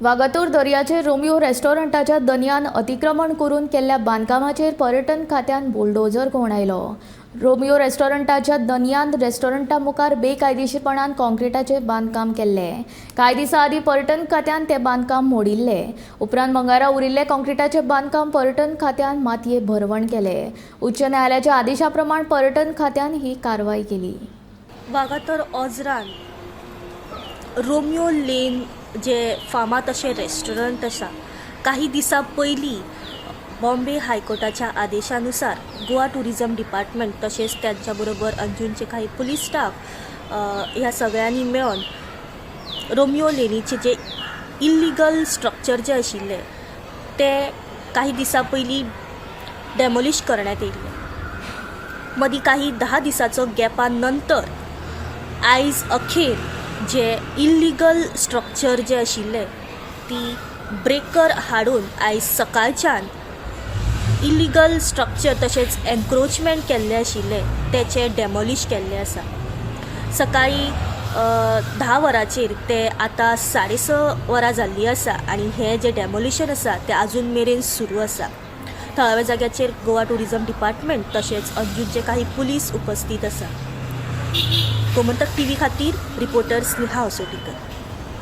Vagator दर्याचेर Romeo रेस्टॉरंटाच्या दनयान अतिक्रमण करून केल्ल्या बांदकामाचेर पर्यटन खात्यान बुलडोजर घुवडायलो। रोमियो रेस्टॉरंटाच्या दनयान रेस्टॉरंटा मुखार बेकायदेशीरपणान कॉन्क्रीटाचे बांदकाम केल्ले। कांय दिसा आदीं पर्यटन खात्यान ते बांदकाम मोडिल्ले। उपरांत मंगळारा उरिल्ले कॉन्क्रीटाचे बांदकाम पर्यटन खात्यान मातये भरवण केले। उच्च न्यायालयाच्या आदेशा प्रमाण पर्यटन खात्यान ही कारवाई केली। वागातोर ओजरान रोमियो लेन जे फामाद अशें रेस्टॉरंट आसा, काही दिसा पयलीं बॉम्बे हायकोर्टाच्या आदेशानुसार गोवा टुरिझम डिपार्टमेंट तशेंच त्यांच्या बरोबर अंजुनचे काही पुलीस स्टाफ ह्या सगळ्यांनी मेळून रोमियो लेनीचे जे इल्लिगल स्ट्रक्चर जे आशिल्ले ते काही दिसा पयलीं डेमोलिश करण्यात येयल्ले। मदीं काही 10 दिसाचो गॅपा नंतर आयज अखेर जे इल्लिगल स्ट्रक्चर जे आशिल्ले ती ब्रेकर हाडून आयज सकाळच्यान इल्लिगल स्ट्रक्चर तशेंच एनक्रोचमेंट केल्ले आशिल्ले तेचे डेमोलिश केल्ले आसा। सकाळी 10 वरांचेर ते आतां 6:30 वरां जाल्लीं आसा आनी हे जे डेमोलिशन आसा ते आजून मेरेन सुरू आसा। थळाव्या जाग्याचेर गोवा टुरिझम डिपार्टमेंट तशेंच अंजुनचे काही पुलीस उपस्थित आसा। गोमंतक टीव्ही खातीर रिपोर्टर स्नेहा असोटीकर।